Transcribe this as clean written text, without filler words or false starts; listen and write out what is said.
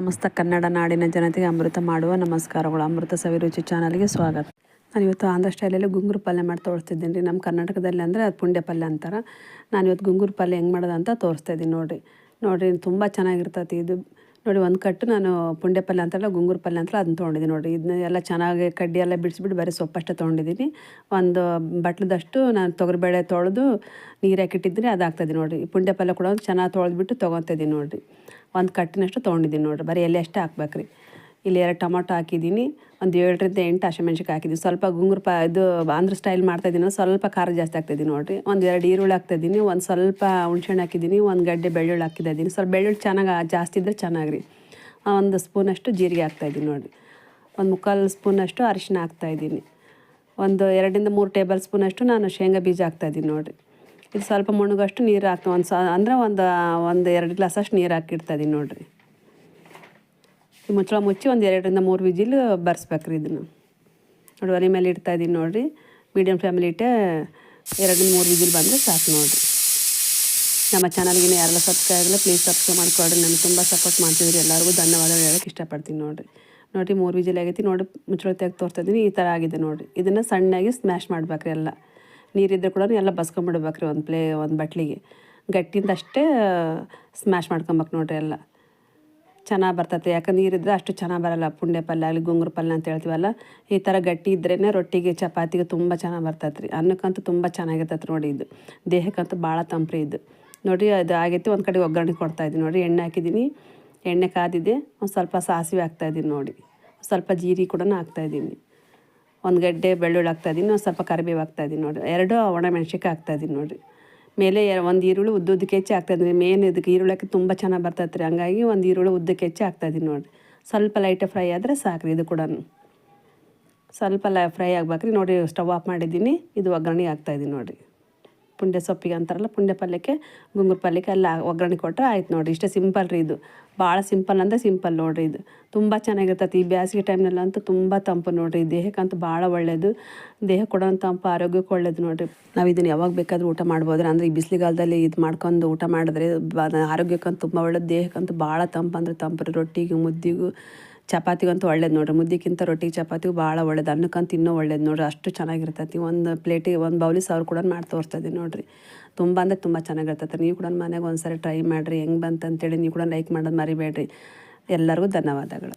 ಸಮಸ್ತ ಕನ್ನಡ ನಾಡಿನ ಜನತೆಗೆ ಅಮೃತ ಮಾಡುವ ನಮಸ್ಕಾರಗಳು. ಅಮೃತ ಸವಿರುಚಿ ಚಾನಲ್ಗೆ ಸ್ವಾಗತ. ನಾನು ಇವತ್ತು ಆಂಧ್ರ ಸ್ಟೈಲಲ್ಲಿ ಗುಂಗುರು ಪಲ್ಯ ಮಾಡಿ ತೋರಿಸ್ತಿದ್ದೀನಿ ರೀ. ನಮ್ಮ ಕರ್ನಾಟಕದಲ್ಲಿ ಅಂದರೆ ಅದು ಪುಂಡೆ ಪಲ್ಯ ಅಂತಾರೆ. ನಾನು ಇವತ್ತು ಗುಂಗುರು ಪಲ್ಯ ಹೆಂಗೆ ಮಾಡೋದು ಅಂತ ತೋರಿಸ್ತಾಯಿದ್ದೀನಿ ನೋಡಿರಿ ತುಂಬ ಚೆನ್ನಾಗಿರ್ತೈತಿ ಇದು. ನೋಡಿ, ಒಂದು ಕಟ್ಟು ನಾನು ಪುಂಡೆ ಪಲ್ಯ ಅಂತಾರಲ್ಲ, ಗುಂಗುರು ಪಲ್ಯ ಅಂತ ಅದನ್ನ ತೊಗೊಂಡಿದ್ದೀನಿ ನೋಡಿರಿ. ಇದನ್ನ ಎಲ್ಲ ಚೆನ್ನಾಗಿ ಕಡ್ಡಿ ಎಲ್ಲ ಬಿಡಿಸ್ಬಿಟ್ಟು ಬರೀ ಸೊಪ್ಪಷ್ಟೇ ತೊಗೊಂಡಿದ್ದೀನಿ. ಒಂದು ಬಟ್ಲದಷ್ಟು ನಾನು ತೊಗರಿಬೇಳೆ ತೊಳೆದು ನೀರು ಹಾಕಿಟ್ಟಿದ್ದೀನಿ, ಅದು ಹಾಕ್ತಾಯಿದ್ದೀನಿ ನೋಡಿರಿ. ಪುಂಡೆ ಪಲ್ಯ ಕೂಡ ಚೆನ್ನಾಗಿ ತೊಳೆದ್ಬಿಟ್ಟು ತೊಗೊತಿದ್ದೀನಿ ನೋಡಿರಿ. ಒಂದು ಕಟ್ಟಿನಷ್ಟು ತೊಗೊಂಡಿದ್ದೀನಿ ನೋಡಿರಿ. ಬರೀ ಎಲೆ ಅಷ್ಟೇ ಹಾಕ್ಬೇಕ್ರಿ. ಇಲ್ಲಿ 2 ಟೊಮೊಟೊ ಹಾಕಿದ್ದೀನಿ, ಒಂದು 7ರಿಂದ 8 ಹಸಿಮೆಣ್ಸಿನ್ಕಾಯಿ ಹಾಕಿದ್ದೀನಿ. ಸ್ವಲ್ಪ ಇದು ಆಂಧ್ರ ಸ್ಟೈಲ್ ಮಾಡ್ತಾಯಿದ್ದೀನಿ, ಸ್ವಲ್ಪ ಖಾರ ಜಾಸ್ತಿ ಹಾಕ್ತಾಯಿದ್ದೀನಿ ನೋಡಿರಿ. ಒಂದು 2 ಈರುಳ್ಳಿ ಹಾಕ್ತಾಯಿದ್ದೀನಿ, ಒಂದು ಸ್ವಲ್ಪ ಹುಣ್ಸೆಹಣ್ಣು ಹಾಕಿದ್ದೀನಿ, ಒಂದು ಗಡ್ಡೆ ಬೆಳ್ಳುಳ್ಳಿ ಹಾಕಿದ್ದೀನಿ. ಸ್ವಲ್ಪ ಬೆಳ್ಳುಳ್ಳಿ ಚೆನ್ನಾಗಿ ಜಾಸ್ತಿ ಇದ್ದರೆ ಚೆನ್ನಾಗ್ರಿ. ಒಂದು ಸ್ಪೂನಷ್ಟು ಜೀರಿಗೆ ಹಾಕ್ತಾಯಿದ್ದೀನಿ ನೋಡಿರಿ. ಒಂದು 3/4 ಸ್ಪೂನಷ್ಟು ಅರಿಶಿನ ಹಾಕ್ತಾಯಿದ್ದೀನಿ. ಒಂದು 2ರಿಂದ 3 ಟೇಬಲ್ ಸ್ಪೂನಷ್ಟು ನಾನು ಶೇಂಗಾ ಬೀಜ ಹಾಕ್ತಾಯಿದ್ದೀನಿ ನೋಡಿರಿ. ಇದು ಸ್ವಲ್ಪ ಮುಳುಗಷ್ಟು ನೀರು ಹಾಕ್ತಾ ಒಂದು 2 ಗ್ಲಾಸಷ್ಟು ನೀರು ಹಾಕಿಡ್ತಾಯಿದ್ದೀನಿ ನೋಡಿರಿ. ಈ ಮುಚ್ಚಳ ಮುಚ್ಚಿ ಒಂದು 2ರಿಂದ 3 ವಿಜಿಲ್ ಬರ್ಸ್ಬೇಕ್ರಿ. ಇದನ್ನು ನೋಡಿ, ಒಲೆ ಮೇಲೆ ಇಡ್ತಾಯಿದ್ದೀನಿ ನೋಡಿರಿ. ಮೀಡಿಯಮ್ ಫ್ಲೇಮಲ್ಲಿ ಇಟ್ಟೆ 2ರಿಂದ 3 ವಿಜಿಲ್ ಬಂದರೆ ಸಾಕು ನೋಡಿರಿ. ನಮ್ಮ ಚಾನಲ್ಗಿನ ಯಾರೆಲ್ಲ ಸಬ್ಸ್ಕ್ರೈಬ್ ಆಗಿಲ್ಲ ಪ್ಲೀಸ್ ಸಬ್ಸ್ಕ್ರೈಬ್ ಮಾಡಿಕೊಡ್ರಿ. ನನಗೆ ತುಂಬ ಸಪೋರ್ಟ್ ಮಾಡ್ತಿದ್ರಿ. ಎಲ್ಲರಿಗೂ ಧನ್ಯವಾದಗಳು ಹೇಳೋಕ್ಕೆ ಇಷ್ಟಪಡ್ತೀನಿ ನೋಡಿರಿ. 3 ವಿಜಿಲ್ ಆಗೈತಿ ನೋಡಿ. ಮುಚ್ಚಳ ತೆಗೆದು ತೋರಿಸ್ತಾಯಿದ್ದೀನಿ. ಈ ಥರ ಆಗಿದೆ ನೋಡಿರಿ. ಇದನ್ನು ಸಣ್ಣಾಗಿ ಸ್ಮ್ಯಾಶ್ ಮಾಡ್ಬೇಕ್ರಿ. ಎಲ್ಲ ನೀರಿದ್ದರೆ ಕೂಡ ಎಲ್ಲ ಬಸ್ಕೊಂಬಿಡ್ಬೇಕ್ರಿ. ಒಂದು ಬಟ್ಲಿಗೆ ಗಟ್ಟಿಂದ ಅಷ್ಟೇ ಸ್ಮ್ಯಾಶ್ ಮಾಡ್ಕೊಬೇಕು ನೋಡಿರಿ. ಎಲ್ಲ ಚೆನ್ನಾಗಿ ಬರ್ತೈತೆ. ಯಾಕಂದ್ರೆ ನೀರಿದ್ರೆ ಅಷ್ಟು ಚೆನ್ನಾಗಿ ಬರೋಲ್ಲ. ಪುಂಡೆ ಪಲ್ಯ ಆಗಲಿ ಗುಂಗುರು ಪಲ್ಯ ಅಂತ ಹೇಳ್ತೀವಲ್ಲ, ಈ ಥರ ಗಟ್ಟಿ ಇದ್ರೇ ರೊಟ್ಟಿಗೆ ಚಪಾತಿಗೆ ತುಂಬ ಚೆನ್ನಾಗಿ ಬರ್ತೈತೆ ರೀ. ಅನ್ನಕ್ಕಂತೂ ತುಂಬ ಚೆನ್ನಾಗಿರ್ತೈತೆ ನೋಡಿ. ಇದು ದೇಹಕ್ಕಂತೂ ಭಾಳ ತಂಪ್ರಿ ಇದು ನೋಡಿರಿ. ಅದು ಆಗೈತಿ. ಒಂದು ಕಡೆ ಒಗ್ಗರಣೆ ಕೊಡ್ತಾಯಿದ್ದೀನಿ ನೋಡಿ. ಎಣ್ಣೆ ಹಾಕಿದ್ದೀನಿ, ಎಣ್ಣೆ ಕಾದಿದೆ. ಒಂದು ಸ್ವಲ್ಪ ಸಾಸಿವೆ ಹಾಕ್ತಾಯಿದ್ದೀನಿ ನೋಡಿ. ಸ್ವಲ್ಪ ಜೀರಿಗೆ ಕೂಡ ಹಾಕ್ತಾಯಿದ್ದೀನಿ. ಒಂದು ಗಡ್ಡೆ ಬೆಳ್ಳುಳ್ಳಿ ಹಾಕ್ತಾಯಿದ್ದೀನಿ. ಒಂದು ಸ್ವಲ್ಪ ಕರಿಬೇವು ಹಾಕ್ತಾಯಿದ್ದೀನಿ ನೋಡಿ. 2 ಒಣಮೆಣ್ಸಿನ್ಕಾಯಿ ಹಾಕ್ತಾಯಿದ್ದೀನಿ ನೋಡಿರಿ. ಮೇಲೆ ಒಂದು ಈರುಳ್ಳಿ ಉದ್ದಕ್ಕೆ ಹೆಚ್ಚಿ ಹಾಕ್ತಾಯಿದ್ದೀನಿ. ಮೇನ್ ಇದಕ್ಕೆ ಈರುಳ್ಳಿ ಹಾಕಿ ತುಂಬ ಚೆನ್ನಾಗಿ ಬರ್ತೈತೆ ರೀ. ಹಂಗಾಗಿ ಒಂದು ಈರುಳ್ಳಿ ಉದ್ದಕ್ಕೆ ಹೆಚ್ಚಿ ಹಾಕ್ತಾಯಿದ್ದೀನಿ ನೋಡಿ. ಸ್ವಲ್ಪ ಲೈಟಾಗಿ ಫ್ರೈ ಆದರೆ ಸಾಕ್ರಿ. ಇದು ಕೂಡ ಸ್ವಲ್ಪ ಫ್ರೈ ಆಗ್ಬೇಕ್ರಿ ನೋಡಿ. ಸ್ಟವ್ ಆಫ್ ಮಾಡಿದ್ದೀನಿ. ಇದು ಒಗ್ಗರಣೆ ಹಾಕ್ತಾಯಿದ್ದೀನಿ ನೋಡಿರಿ. ಪುಂಡೆ ಸೊಪ್ಪಿಗೆ ಅಂತಾರಲ್ಲ, ಪುಂಡೆ ಪಲ್ಯಕ್ಕೆ ಗುಂಗುರು ಪಲ್ಯಕ್ಕೆ ಎಲ್ಲ ಒಗ್ಗರಣೆ ಕೊಟ್ಟರೆ ಆಯ್ತು ನೋಡಿರಿ. ಇಷ್ಟೇ ಸಿಂಪಲ್ ರೀ. ಇದು ಭಾಳ ಸಿಂಪಲ್ ಅಂದರೆ ಸಿಂಪಲ್ ನೋಡಿರಿ. ಇದು ತುಂಬ ಚೆನ್ನಾಗಿರ್ತೈತಿ. ಈ ಬೇಸಿಗೆ ಟೈಮ್ನಲ್ಲಂತೂ ತುಂಬ ತಂಪು ನೋಡಿರಿ. ದೇಹಕ್ಕಂತೂ ಭಾಳ ಒಳ್ಳೆಯದು. ದೇಹ ಕೊಡೋ ತಂಪು, ಆರೋಗ್ಯಕ್ಕೆ ಒಳ್ಳೇದು ನೋಡಿರಿ. ನಾವು ಇದನ್ನು ಯಾವಾಗ ಬೇಕಾದರೂ ಊಟ ಮಾಡ್ಬೋದ್ರಿ. ಅಂದರೆ ಈ ಬಿಸಿಲುಗಾಲದಲ್ಲಿ ಇದು ಮಾಡ್ಕೊಂಡು ಊಟ ಮಾಡಿದ್ರೆ ಆರೋಗ್ಯಕ್ಕಂತೂ ತುಂಬ ಒಳ್ಳೇದು. ದೇಹಕ್ಕಂತೂ ಭಾಳ ತಂಪು ಅಂದರೆ ತಂಪು ರೀ. ರೊಟ್ಟಿಗೂ ಮುದ್ದಿಗೂ ಚಪಾತಿಗಂತೂ ಒಳ್ಳೇದು ನೋಡಿರಿ. ಮುದ್ದಿಗಿಂತ ರೊಟ್ಟಿಗೆ ಚಪಾತಿಗೂ ಭಾಳ ಒಳ್ಳೇದು. ಅನ್ನಕ್ಕಂತೂ ಇನ್ನೂ ಒಳ್ಳೇದು ನೋಡಿರಿ. ಅಷ್ಟು ಚೆನ್ನಾಗಿರ್ತೈತಿ. ಒಂದು ಪ್ಲೇಟಿಗೆ ಒಂದು ಬೌಲಿಗೆ ಸಾವಿರ ಕೂಡ ಮಾಡಿ ತೋರಿಸ್ತಾಯಿದ್ದೀನಿ ನೋಡಿರಿ. ತುಂಬ ಅಂದರೆ ತುಂಬ ಚೆನ್ನಾಗಿರ್ತೈತೆ. ನೀವು ಕೂಡ ಮನೆಗೆ ಒಂದು ಸಾರಿ ಟ್ರೈ ಮಾಡಿರಿ. ಹೆಂಗೆ ಬಂತಂತೇಳಿ ನೀವು ಕೂಡ ಲೈಕ್ ಮಾಡೋದು ಮರಿಬೇಡ್ರಿ. ಎಲ್ಲರಿಗೂ ಧನ್ಯವಾದಗಳು.